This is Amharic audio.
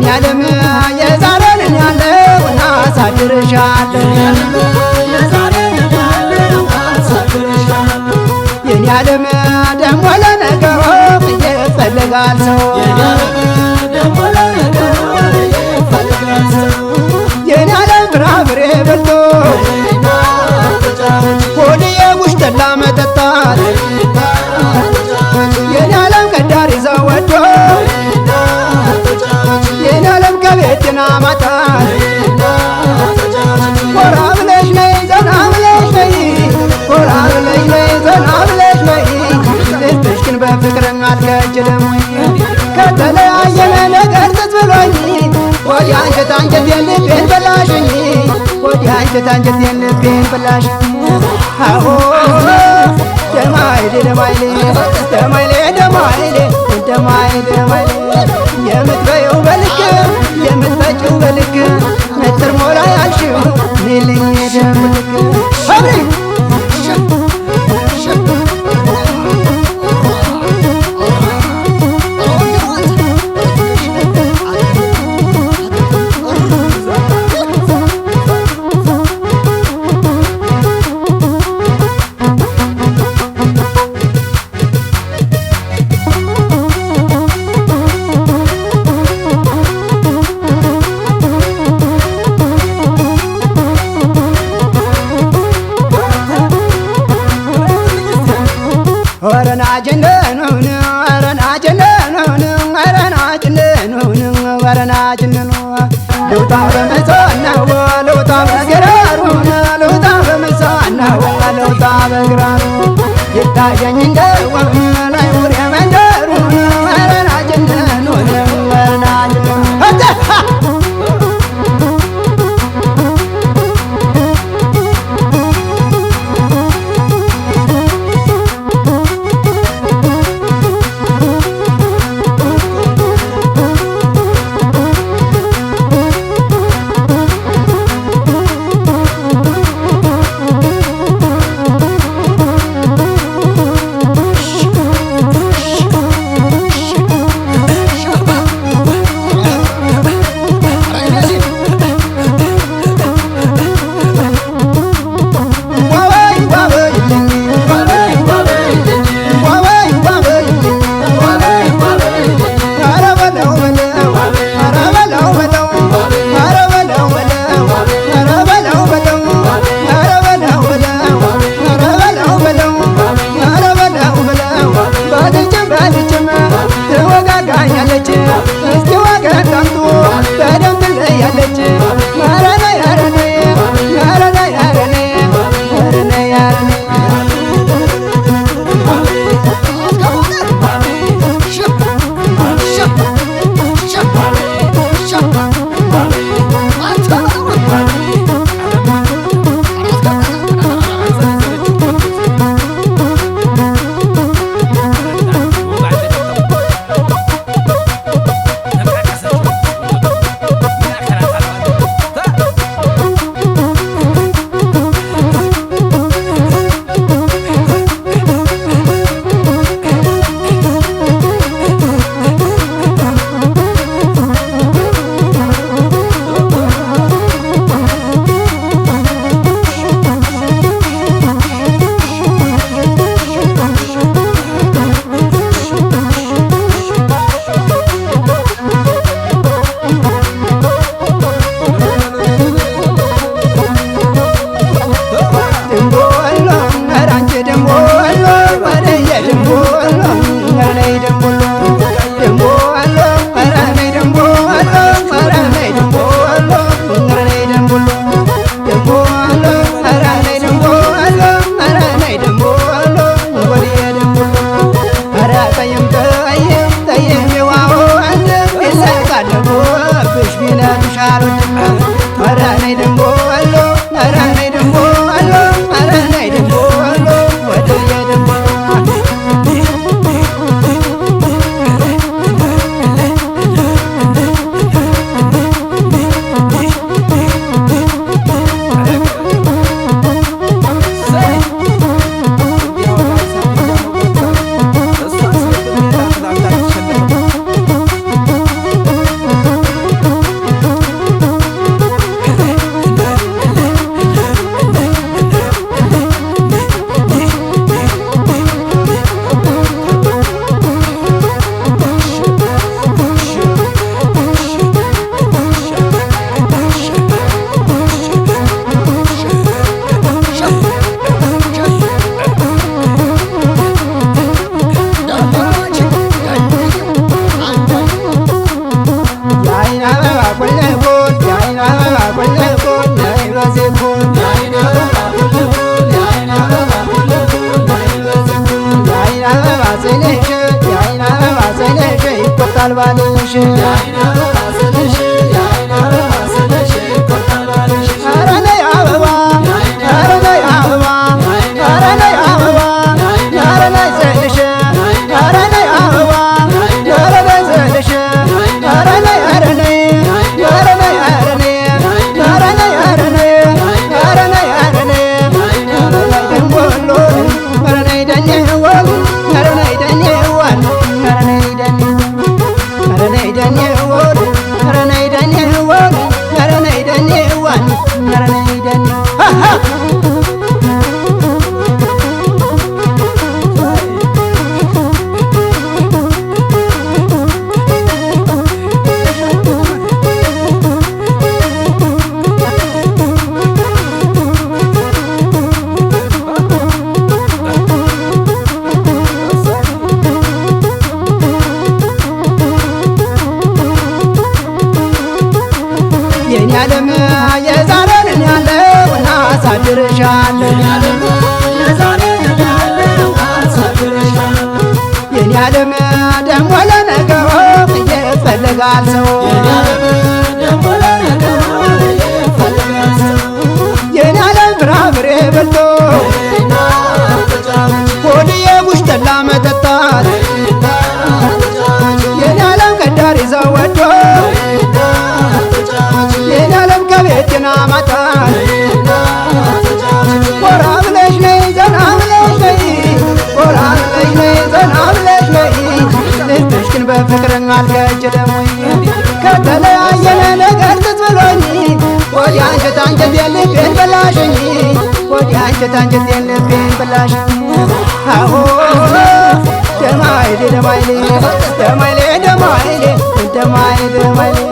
ያለም የዛሬን ያለውና ሳድርሻለሁ የኔ ዓለም ደሞ ለነገሩ ይፈልጋል ሰው የኔ ዓለም ፍራፍሬ በልቶ ሆድዬ ጉሽ ጠላ መጠጣት የኔ ዓለም ከዳር ይዘው ወዶ የኔ ዓለም ከቤትና ማጣት ኮራ ብለሽ ነይ ዘና ብለሽ ነይ ኮራ ብለሽ ነይ ዘና ብለሽ ነይ ልብሽ ግን በፍቅር አልከጅልም ወይ ከተለያየነ ነገር ትዝብሎኝ ወዲያ አንጀት አንጀቴን ልቤን በላሽኝ ወዲያ አንጀት አንጀቴን ልቤን በላሽኝ አዎ ደማይሌ ደማይሌ ደማይሌ ደማይሌ ደማይሌ ደማይሌ የምትበየው በልክ የምትበጭው በልክ መትር ሞላ ያልሽው ሌለኝ ደምልክ አብሬ ወረና ጀነኑን ወረና ጀነኑን ወረና ጀነኑን ወረና ጀነኑ ልውጣ በመሳናው ልውጣ በግራሩን ልውጣ በመሳናው ልውጣ በግራሩ ይታየኝ እንደው ላይ ወሬ መንደሩን ወረና ጀነኑን ወረና ጀነኑ ኧረ ነይ ደንቦ ወሎ ኧረ ነይ ደንቦ ወሎ ኧረ ነይ ደንቦ ወሎ ወደየ ደንቦ ባልሽ ኧረ ነይ አበባ ኧረ ነይ አበባ ኧረ ነይ አበባ ኧረ ነይ ዘልሽ ኧረ ነይ አበባ ኧረ ነይ ዘልሽ ኧረ ነይ ኧረ ነይ ኧረ ነይ ኧረ ነይ ኧረ ነይ ኧረ ነይ ኧረ ነይ ኧረ ነይ ደንቦ ወሎ ኧረ ነይ ደኔ ወሎ ኧረ ነይ ደኔ ወሎ ኧረ ነይ ደኔ ኧረ ነይ ደኔ ወሎ ኧረ ነይ ደኔ ወሎ ኧረ ነይ ደኔ ወሎ ኧረ ነይ ደኔ የኔ ዓለም የዛሬን ያለው እናሳድርሻለን የኔ ዓለም ደሞ ለነገው ይፈልጋል ሰው የኔ ዓለም ፍራፍሬ በልቶ ሆድዬ ጉሽ ጠላ መጠጣት የኔ ዓለም ከዳር ይዘው ወዶ የኔ ዓለም ከቤትና ማጣት ኮራ ብለሽ ነይ ዘና ብለሽ ነይ ኮራ ብለሽ ነይ ዘና ብለሽ ነይ ልብሽ ግን በፍቅር አልከጀለም ወይ ከተለያየነ ነገር ትዝ ብሎኝ ወዲያ አንጀት አንጀቴን ልቤን በላሽኝ ወዲያ አንጀት አንጀቴን ልቤን በላሽኝ አዎ ደማይሌ ደማይሌ ደማይሌ ደማይሌ ደማይሌ ደማይሌ